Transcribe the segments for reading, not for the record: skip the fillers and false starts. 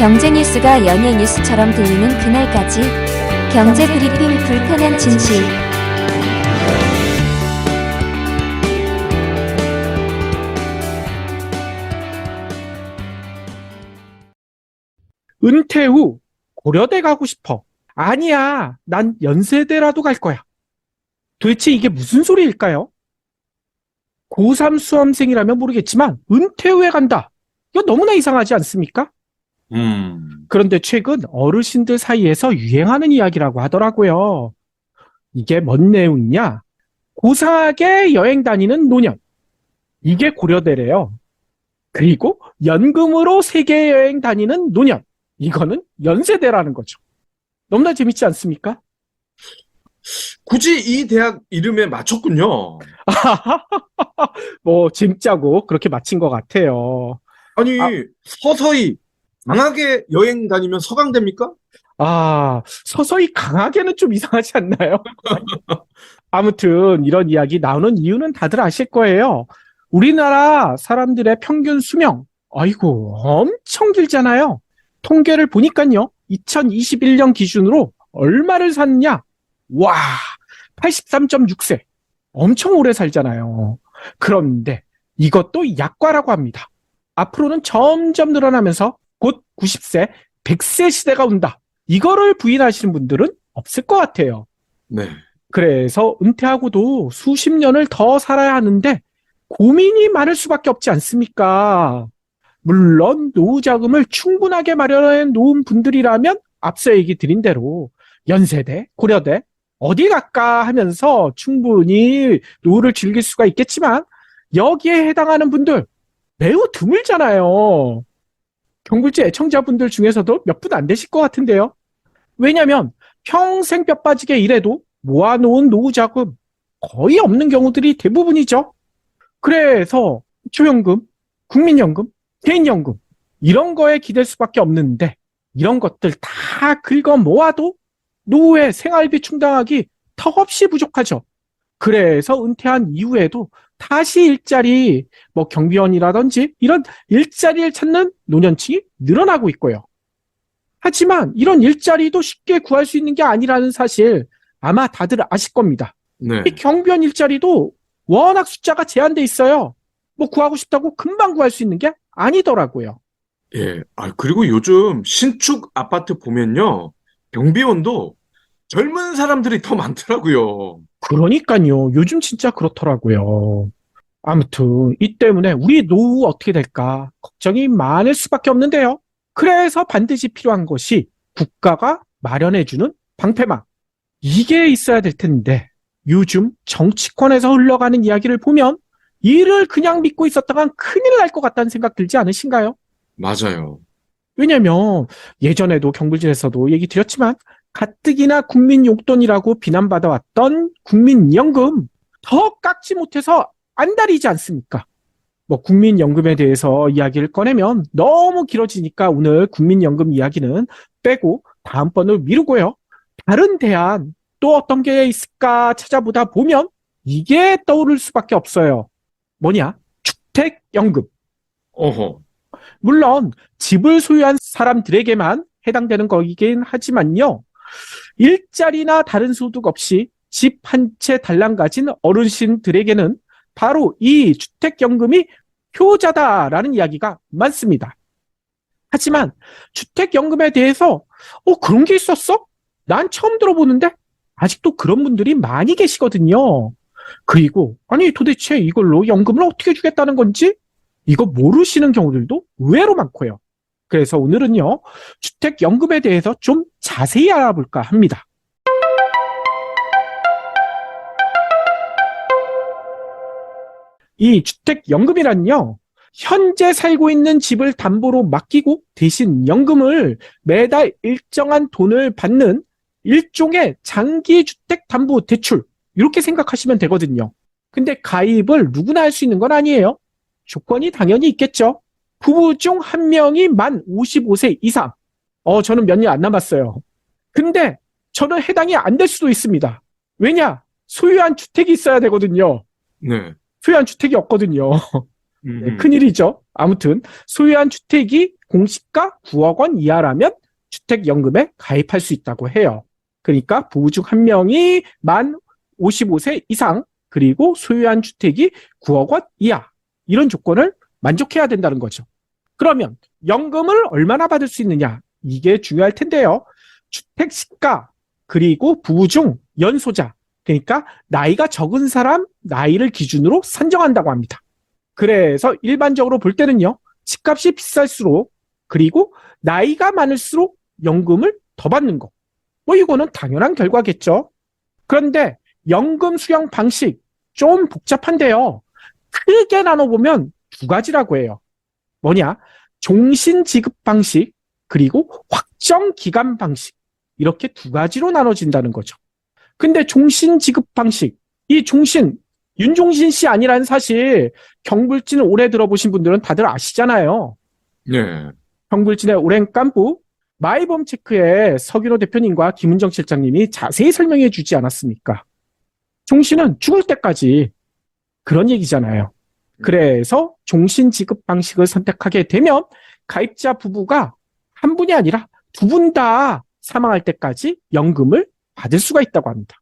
경제 뉴스가 연예 뉴스처럼 들리는 그날까지 경제 브리핑 불편한 진실. 은퇴 후 고려대 가고 싶어. 아니야, 난 연세대라도 갈 거야. 도대체 이게 무슨 소리일까요? 고3 수험생이라면 모르겠지만 은퇴 후에 간다. 이거 너무나 이상하지 않습니까? 그런데 최근 어르신들 사이에서 유행하는 이야기라고 하더라고요. 이게 뭔 내용이냐? 고상하게 여행 다니는 노년. 이게 고려대래요. 그리고 연금으로 세계 여행 다니는 노년. 이거는 연세대라는 거죠. 너무나 재밌지 않습니까? 굳이 이 대학 이름에 맞췄군요. 뭐 재밌자고 그렇게 마친 것 같아요. 아니, 아, 서서히 강하게 여행 다니면 서강대입니까? 서서히 강하게는 좀 이상하지 않나요? 아무튼 이런 이야기 나오는 이유는 다들 아실 거예요. 우리나라 사람들의 평균 수명, 아이고, 엄청 길잖아요. 통계를 보니까요, 2021년 기준으로 얼마를 샀냐? 와, 83.6세. 엄청 오래 살잖아요. 그런데 이것도 약과라고 합니다. 앞으로는 점점 늘어나면서 곧 90세, 100세 시대가 온다. 이거를 부인하시는 분들은 없을 것 같아요. 네. 그래서 은퇴하고도 수십 년을 더 살아야 하는데 고민이 많을 수밖에 없지 않습니까? 물론 노후 자금을 충분하게 마련해 놓은 분들이라면 앞서 얘기 드린 대로 연세대, 고려대 어디 갈까 하면서 충분히 노후를 즐길 수가 있겠지만 여기에 해당하는 분들 매우 드물잖아요. 경굴지 애청자분들 중에서도 몇 분 안 되실 것 같은데요. 왜냐하면 평생 뼈 빠지게 일해도 모아놓은 노후 자금 거의 없는 경우들이 대부분이죠. 그래서 초연금, 국민연금, 개인연금 이런 거에 기댈 수밖에 없는데 이런 것들 다 긁어 모아도 노후에 생활비 충당하기 턱없이 부족하죠. 그래서 은퇴한 이후에도 다시 일자리, 뭐 경비원이라든지 이런 일자리를 찾는 노년층이 늘어나고 있고요. 하지만 이런 일자리도 쉽게 구할 수 있는 게 아니라는 사실 아마 다들 아실 겁니다. 네. 이 경비원 일자리도 워낙 숫자가 제한돼 있어요. 뭐 구하고 싶다고 금방 구할 수 있는 게 아니더라고요. 예. 그리고 요즘 신축 아파트 보면요. 경비원도 젊은 사람들이 더 많더라고요. 그러니까요. 요즘 진짜 그렇더라고요. 아무튼 이 때문에 우리 노후 어떻게 될까 걱정이 많을 수밖에 없는데요. 그래서 반드시 필요한 것이 국가가 마련해주는 방패막. 이게 있어야 될 텐데 요즘 정치권에서 흘러가는 이야기를 보면 이를 그냥 믿고 있었다간 큰일 날 것 같다는 생각 들지 않으신가요? 맞아요. 왜냐면 예전에도 경불진에서도 얘기 드렸지만 가뜩이나 국민용돈이라고 비난받아왔던 국민연금 더 깎지 못해서 안달이지 않습니까? 뭐 국민연금에 대해서 이야기를 꺼내면 너무 길어지니까 오늘 국민연금 이야기는 빼고 다음번을 미루고요. 다른 대안 또 어떤 게 있을까 찾아보다 보면 이게 떠오를 수밖에 없어요. 뭐냐? 주택연금. 어허. 물론 집을 소유한 사람들에게만 해당되는 거이긴 하지만요. 일자리나 다른 소득 없이 집 한 채 달랑 가진 어르신들에게는 바로 이 주택연금이 효자다라는 이야기가 많습니다. 하지만 주택연금에 대해서 그런 게 있었어? 난 처음 들어보는데 아직도 그런 분들이 많이 계시거든요. 그리고 아니 도대체 이걸로 연금을 어떻게 주겠다는 건지 이거 모르시는 경우들도 의외로 많고요. 그래서 오늘은요, 주택연금에 대해서 좀 자세히 알아볼까 합니다. 이 주택연금이란요, 현재 살고 있는 집을 담보로 맡기고 대신 연금을 매달 일정한 돈을 받는 일종의 장기 주택담보대출, 이렇게 생각하시면 되거든요. 근데 가입을 누구나 할 수 있는 건 아니에요. 조건이 당연히 있겠죠. 부부 중 한 명이 만 55세 이상. 저는 몇 년 안 남았어요. 근데 저는 해당이 안 될 수도 있습니다. 왜냐? 소유한 주택이 있어야 되거든요. 네. 소유한 주택이 없거든요. 네, 큰일이죠. 아무튼 소유한 주택이 공시가 9억 원 이하라면 주택연금에 가입할 수 있다고 해요. 그러니까 부부 중 한 명이 만 55세 이상 그리고 소유한 주택이 9억 원 이하 이런 조건을 만족해야 된다는 거죠. 그러면 연금을 얼마나 받을 수 있느냐? 이게 중요할 텐데요. 주택 시가 그리고 부부 중 연소자 그러니까 나이가 적은 사람 나이를 기준으로 산정한다고 합니다. 그래서 일반적으로 볼 때는요. 집값이 비쌀수록 그리고 나이가 많을수록 연금을 더 받는 거. 뭐 이거는 당연한 결과겠죠. 그런데 연금 수령 방식 좀 복잡한데요. 크게 나눠보면 두 가지라고 해요. 뭐냐? 종신 지급 방식 그리고 확정 기간 방식 이렇게 두 가지로 나눠진다는 거죠. 근데 종신 지급 방식 이 종신 윤종신 씨 아니라는 사실 경불진 오래 들어보신 분들은 다들 아시잖아요. 네. 경불진의 오랜 깐부 마이범체크의 서균호 대표님과 김은정 실장님이 자세히 설명해 주지 않았습니까? 종신은 죽을 때까지 그런 얘기잖아요. 그래서 종신 지급 방식을 선택하게 되면 가입자 부부가 한 분이 아니라 두 분 다 사망할 때까지 연금을 받을 수가 있다고 합니다.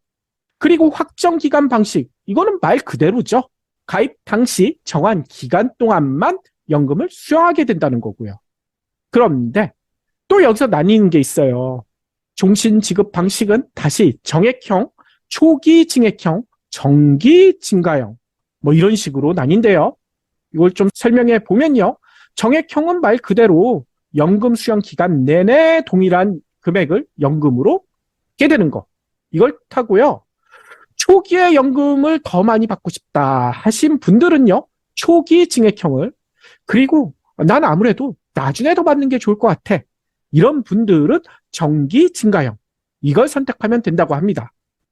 그리고 확정 기간 방식 이거는 말 그대로죠. 가입 당시 정한 기간 동안만 연금을 수령하게 된다는 거고요. 그런데 또 여기서 나뉘는 게 있어요. 종신 지급 방식은 다시 정액형, 초기 증액형, 정기 증가형 뭐 이런 식으로 나뉜데요. 이걸 좀 설명해 보면요. 정액형은 말 그대로 연금 수령 기간 내내 동일한 금액을 연금으로 받게 되는 거. 이걸 타고요. 초기에 연금을 더 많이 받고 싶다 하신 분들은요. 초기 증액형을 그리고 난 아무래도 나중에 더 받는 게 좋을 것 같아. 이런 분들은 정기 증가형 이걸 선택하면 된다고 합니다.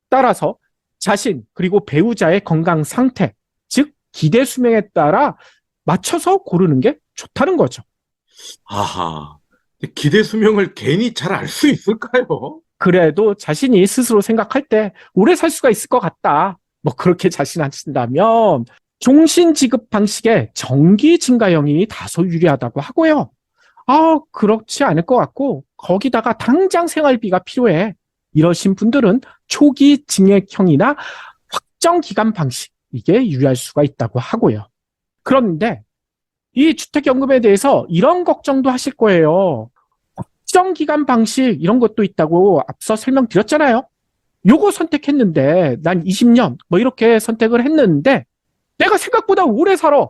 따라서 자신 그리고 배우자의 건강 상태 즉 기대 수명에 따라 맞춰서 고르는 게 좋다는 거죠. 아하. 기대 수명을 괜히 잘 알 수 있을까요? 그래도 자신이 스스로 생각할 때 오래 살 수가 있을 것 같다. 뭐 그렇게 자신하신다면 종신 지급 방식의 정기 증가형이 다소 유리하다고 하고요. 그렇지 않을 것 같고 거기다가 당장 생활비가 필요해. 이러신 분들은 초기 증액형이나 확정 기간 방식 이게 유리할 수가 있다고 하고요. 그런데 이 주택연금에 대해서 이런 걱정도 하실 거예요. 확정 기간 방식 이런 것도 있다고 앞서 설명드렸잖아요. 요거 선택했는데 난 20년 뭐 이렇게 선택을 했는데 내가 생각보다 오래 살아.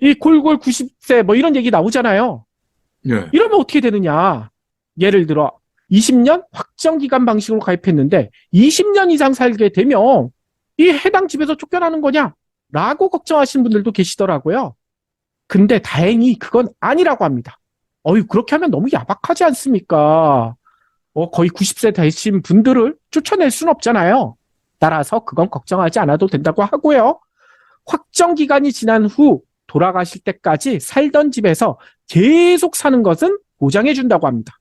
이 골골 90세 뭐 이런 얘기 나오잖아요. 네. 이러면 어떻게 되느냐. 예를 들어 20년 확정 기간 방식으로 가입했는데 20년 이상 살게 되면 이 해당 집에서 쫓겨나는 거냐? 라고 걱정하시는 분들도 계시더라고요. 근데 다행히 그건 아니라고 합니다. 그렇게 하면 너무 야박하지 않습니까? 거의 90세 되신 분들을 쫓아낼 수는 없잖아요. 따라서 그건 걱정하지 않아도 된다고 하고요. 확정 기간이 지난 후 돌아가실 때까지 살던 집에서 계속 사는 것은 보장해 준다고 합니다.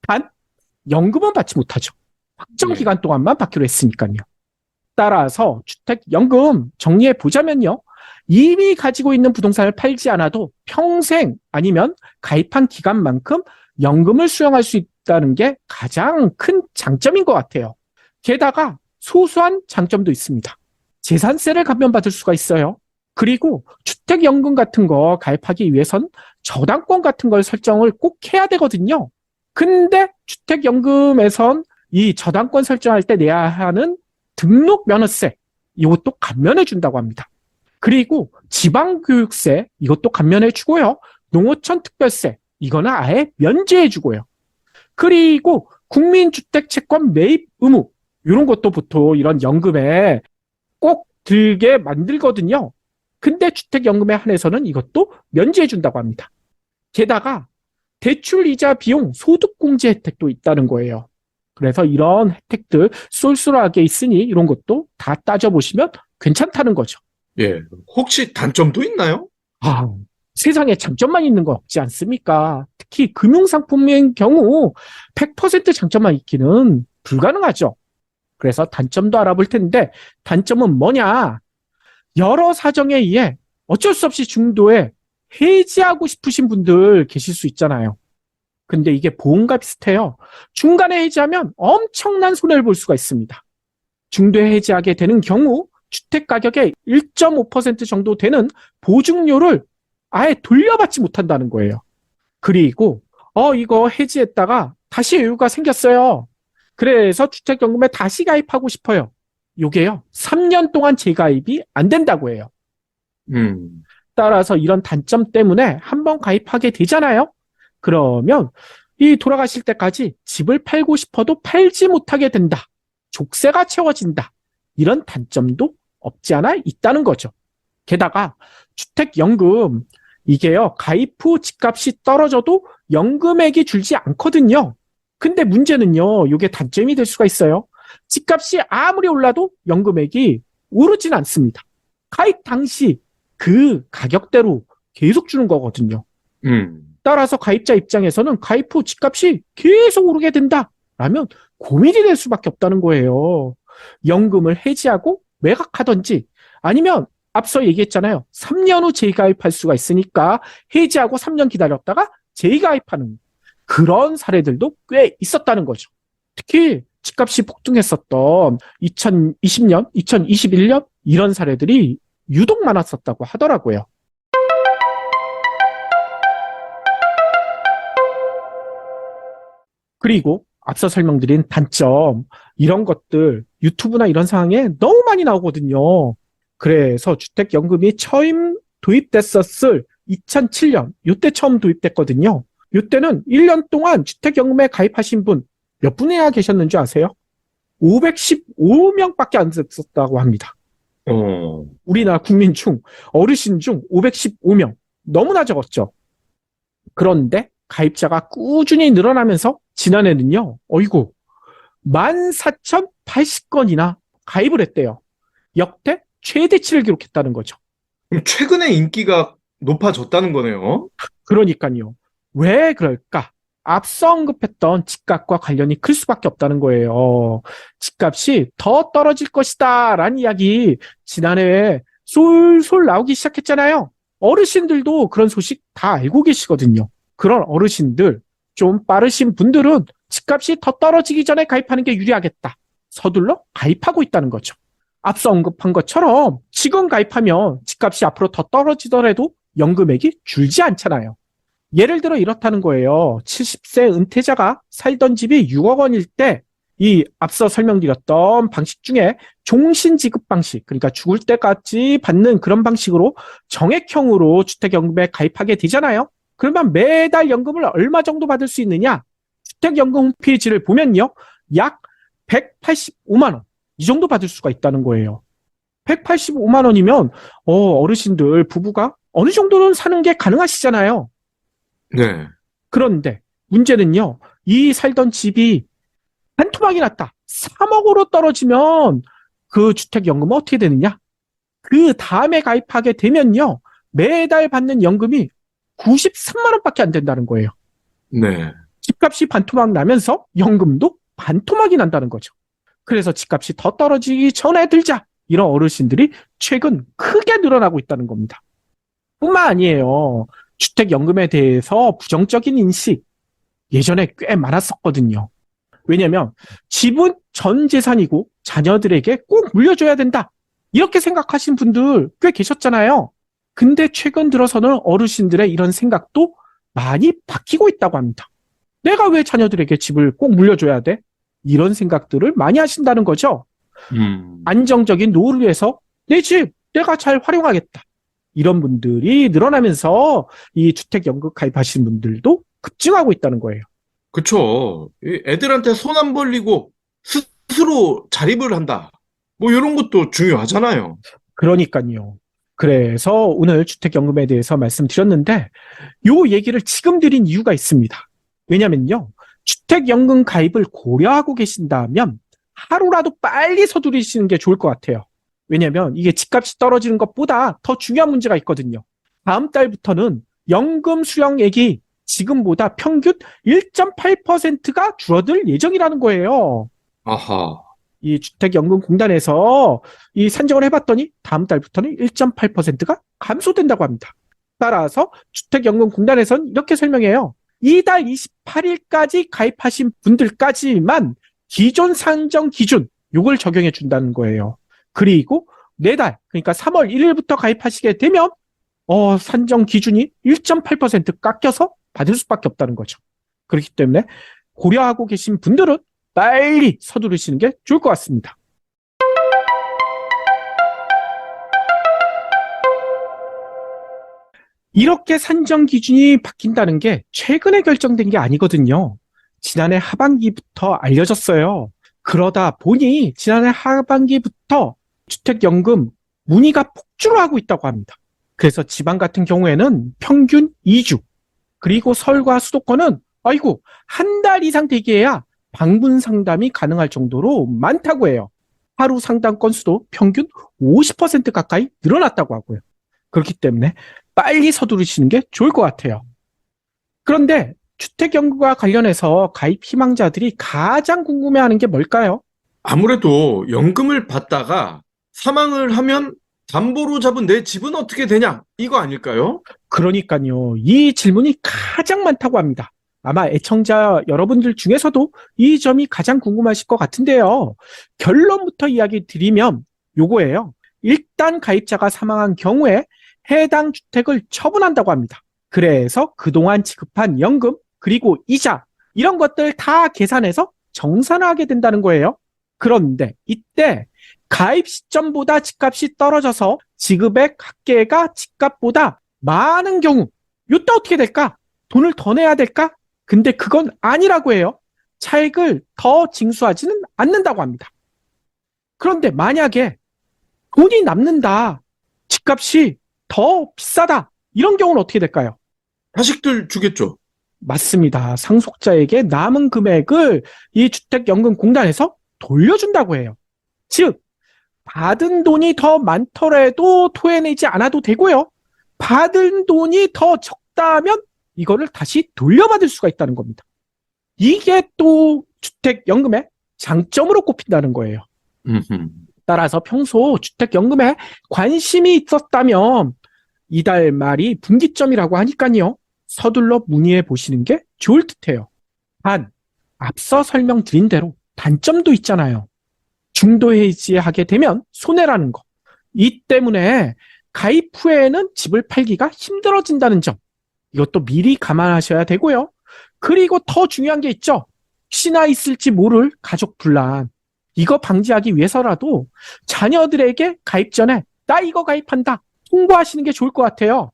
단 연금은 받지 못하죠. 확정 기간 동안만 받기로 했으니까요. 따라서 주택연금 정리해 보자면요. 이미 가지고 있는 부동산을 팔지 않아도 평생 아니면 가입한 기간만큼 연금을 수령할 수 있다는 게 가장 큰 장점인 것 같아요. 게다가 소소한 장점도 있습니다. 재산세를 감면받을 수가 있어요. 그리고 주택연금 같은 거 가입하기 위해선 저당권 같은 걸 설정을 꼭 해야 되거든요. 근데 주택연금에선 이 저당권 설정할 때 내야 하는 등록 면허세 이것도 감면해 준다고 합니다. 그리고 지방교육세 이것도 감면해 주고요. 농어촌 특별세 이거는 아예 면제해 주고요. 그리고 국민주택채권 매입 의무 이런 것도 보통 이런 연금에 꼭 들게 만들거든요. 근데 주택연금에 한해서는 이것도 면제해 준다고 합니다. 게다가 대출이자 비용 소득공제 혜택도 있다는 거예요. 그래서 이런 혜택들 쏠쏠하게 있으니 이런 것도 다 따져보시면 괜찮다는 거죠. 예. 혹시 단점도 있나요? 세상에 장점만 있는 거 없지 않습니까? 특히 금융상품의 경우 100% 장점만 있기는 불가능하죠. 그래서 단점도 알아볼 텐데 단점은 뭐냐? 여러 사정에 의해 어쩔 수 없이 중도에 해지하고 싶으신 분들 계실 수 있잖아요. 근데 이게 보험과 비슷해요. 중간에 해지하면 엄청난 손해를 볼 수가 있습니다. 중도에 해지하게 되는 경우 주택 가격의 1.5% 정도 되는 보증료를 아예 돌려받지 못한다는 거예요. 그리고 이거 해지했다가 다시 여유가 생겼어요. 그래서 주택연금에 다시 가입하고 싶어요. 요게요, 3년 동안 재가입이 안 된다고 해요. 따라서 이런 단점 때문에 한번 가입하게 되잖아요. 그러면 이 돌아가실 때까지 집을 팔고 싶어도 팔지 못하게 된다. 족쇄가 채워진다. 이런 단점도 없지 않아 있다는 거죠. 게다가 주택연금 이게요, 가입 후 집값이 떨어져도 연금액이 줄지 않거든요. 근데 문제는요, 이게 단점이 될 수가 있어요. 집값이 아무리 올라도 연금액이 오르진 않습니다. 가입 당시 그 가격대로 계속 주는 거거든요. 따라서 가입자 입장에서는 가입 후 집값이 계속 오르게 된다라면 고민이 될 수밖에 없다는 거예요. 연금을 해지하고 매각하든지 아니면 앞서 얘기했잖아요. 3년 후 재가입할 수가 있으니까 해지하고 3년 기다렸다가 재가입하는 그런 사례들도 꽤 있었다는 거죠. 특히 집값이 폭등했었던 2020년, 2021년 이런 사례들이 유독 많았었다고 하더라고요. 그리고 앞서 설명드린 단점, 이런 것들 유튜브나 이런 상황에 너무 많이 나오거든요. 그래서 주택연금이 처음 도입됐었을 2007년, 이때 처음 도입됐거든요. 이때는 1년 동안 주택연금에 가입하신 분 몇 분이나 계셨는지 아세요? 515명밖에 안 됐었다고 합니다. 우리나라 국민 중, 어르신 중 515명. 너무나 적었죠. 그런데 가입자가 꾸준히 늘어나면서 지난해는요, 14,080건이나 가입을 했대요. 역대 최대치를 기록했다는 거죠. 그럼 최근에 인기가 높아졌다는 거네요. 그러니까요. 왜 그럴까? 앞서 언급했던 집값과 관련이 클 수밖에 없다는 거예요. 집값이 더 떨어질 것이다 라는 이야기 지난해에 솔솔 나오기 시작했잖아요. 어르신들도 그런 소식 다 알고 계시거든요. 그런 어르신들, 좀 빠르신 분들은 집값이 더 떨어지기 전에 가입하는 게 유리하겠다. 서둘러 가입하고 있다는 거죠. 앞서 언급한 것처럼 지금 가입하면 집값이 앞으로 더 떨어지더라도 연금액이 줄지 않잖아요. 예를 들어 이렇다는 거예요. 70세 은퇴자가 살던 집이 6억 원일 때 이 앞서 설명드렸던 방식 중에 종신지급 방식, 그러니까 죽을 때까지 받는 그런 방식으로 정액형으로 주택연금에 가입하게 되잖아요. 그러면 매달 연금을 얼마 정도 받을 수 있느냐? 주택연금 홈페이지를 보면요. 약 185만 원. 이 정도 받을 수가 있다는 거예요. 185만 원이면 어르신들 부부가 어느 정도는 사는 게 가능하시잖아요. 네. 그런데 문제는요. 이 살던 집이 한 토막이 났다. 3억으로 떨어지면 그 주택연금은 어떻게 되느냐? 그 다음에 가입하게 되면요. 매달 받는 연금이 93만 원밖에 안 된다는 거예요. 네. 집값이 반토막 나면서 연금도 반토막이 난다는 거죠. 그래서 집값이 더 떨어지기 전에 들자. 이런 어르신들이 최근 크게 늘어나고 있다는 겁니다. 뿐만 아니에요. 주택연금에 대해서 부정적인 인식 예전에 꽤 많았었거든요. 왜냐면 집은 전 재산이고 자녀들에게 꼭 물려줘야 된다. 이렇게 생각하신 분들 꽤 계셨잖아요. 근데 최근 들어서는 어르신들의 이런 생각도 많이 바뀌고 있다고 합니다. 내가 왜 자녀들에게 집을 꼭 물려줘야 돼? 이런 생각들을 많이 하신다는 거죠. 안정적인 노후를 위해서 내 집 내가 잘 활용하겠다. 이런 분들이 늘어나면서 이 주택연금 가입하신 분들도 급증하고 있다는 거예요. 그쵸. 이 애들한테 손 안 벌리고 스스로 자립을 한다. 뭐 이런 것도 중요하잖아요. 그러니까요. 그래서 오늘 주택연금에 대해서 말씀드렸는데 요 얘기를 지금 드린 이유가 있습니다. 왜냐면요. 주택연금 가입을 고려하고 계신다면 하루라도 빨리 서두르시는 게 좋을 것 같아요. 왜냐면 이게 집값이 떨어지는 것보다 더 중요한 문제가 있거든요. 다음 달부터는 연금 수령액이 지금보다 평균 1.8%가 줄어들 예정이라는 거예요. 아하. 이 주택연금공단에서 이 산정을 해봤더니 다음 달부터는 1.8%가 감소된다고 합니다. 따라서 주택연금공단에서는 이렇게 설명해요. 이달 28일까지 가입하신 분들까지만 기존 산정 기준 요걸 적용해 준다는 거예요. 그리고 내달 그러니까 3월 1일부터 가입하시게 되면 산정 기준이 1.8% 깎여서 받을 수밖에 없다는 거죠. 그렇기 때문에 고려하고 계신 분들은 빨리 서두르시는 게 좋을 것 같습니다. 이렇게 산정 기준이 바뀐다는 게 최근에 결정된 게 아니거든요. 지난해 하반기부터 알려졌어요. 그러다 보니 지난해 하반기부터 주택연금 문의가 폭주를 하고 있다고 합니다. 그래서 지방 같은 경우에는 평균 2주, 그리고 서울과 수도권은 한 달 이상 대기해야 방문 상담이 가능할 정도로 많다고 해요. 하루 상담 건수도 평균 50% 가까이 늘어났다고 하고요. 그렇기 때문에 빨리 서두르시는 게 좋을 것 같아요. 그런데 주택연금과 관련해서 가입 희망자들이 가장 궁금해하는 게 뭘까요? 아무래도 연금을 받다가 사망을 하면 담보로 잡은 내 집은 어떻게 되냐? 이거 아닐까요? 그러니까요. 이 질문이 가장 많다고 합니다. 아마 애청자 여러분들 중에서도 이 점이 가장 궁금하실 것 같은데요. 결론부터 이야기 드리면 요거예요. 일단 가입자가 사망한 경우에 해당 주택을 처분한다고 합니다. 그래서 그동안 지급한 연금, 그리고 이자, 이런 것들 다 계산해서 정산하게 된다는 거예요. 그런데 이때 가입 시점보다 집값이 떨어져서 지급액 합계가 집값보다 많은 경우, 이때 어떻게 될까? 돈을 더 내야 될까? 근데 그건 아니라고 해요. 차익을 더 징수하지는 않는다고 합니다. 그런데 만약에 돈이 남는다, 집값이 더 비싸다, 이런 경우는 어떻게 될까요? 자식들 주겠죠. 맞습니다. 상속자에게 남은 금액을 이 주택연금공단에서 돌려준다고 해요. 즉, 받은 돈이 더 많더라도 토해내지 않아도 되고요. 받은 돈이 더 적다면 이거를 다시 돌려받을 수가 있다는 겁니다. 이게 또 주택연금의 장점으로 꼽힌다는 거예요. 따라서 평소 주택연금에 관심이 있었다면 이달 말이 분기점이라고 하니까요. 서둘러 문의해 보시는 게 좋을 듯해요. 단, 앞서 설명드린 대로 단점도 있잖아요. 중도 해지하게 되면 손해라는 거. 이 때문에 가입 후에는 집을 팔기가 힘들어진다는 점. 이것도 미리 감안하셔야 되고요. 그리고 더 중요한 게 있죠. 혹시나 있을지 모를 가족 분란. 이거 방지하기 위해서라도 자녀들에게 가입 전에 나 이거 가입한다 홍보하시는 게 좋을 것 같아요.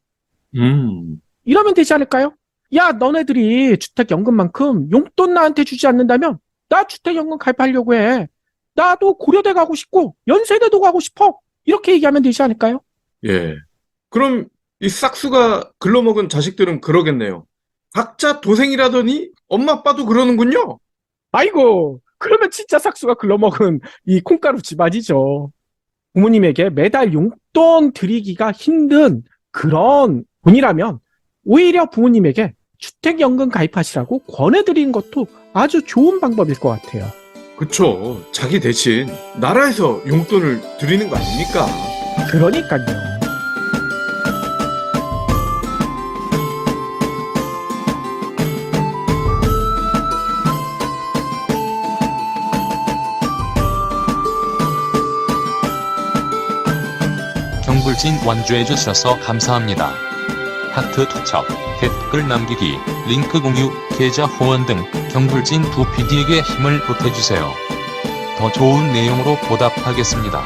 이러면 되지 않을까요? 야, 너네들이 주택연금만큼 용돈 나한테 주지 않는다면 나 주택연금 가입하려고 해. 나도 고려대 가고 싶고 연세대도 가고 싶어. 이렇게 얘기하면 되지 않을까요? 예. 그럼 이 싹수가 글러먹은 자식들은 그러겠네요. 각자 도생이라더니 엄마 아빠도 그러는군요. 아이고, 그러면 진짜 삭수가 글러먹은 이 콩가루 집안이죠. 부모님에게 매달 용돈 드리기가 힘든 그런 분이라면 오히려 부모님에게 주택연금 가입하시라고 권해드리는 것도 아주 좋은 방법일 것 같아요. 그쵸. 자기 대신 나라에서 용돈을 드리는 거 아닙니까? 그러니까요. 경불진 완주해주셔서 감사합니다. 하트 투척, 댓글 남기기, 링크 공유, 계좌 후원 등 경불진 두 PD에게 힘을 보태주세요. 더 좋은 내용으로 보답하겠습니다.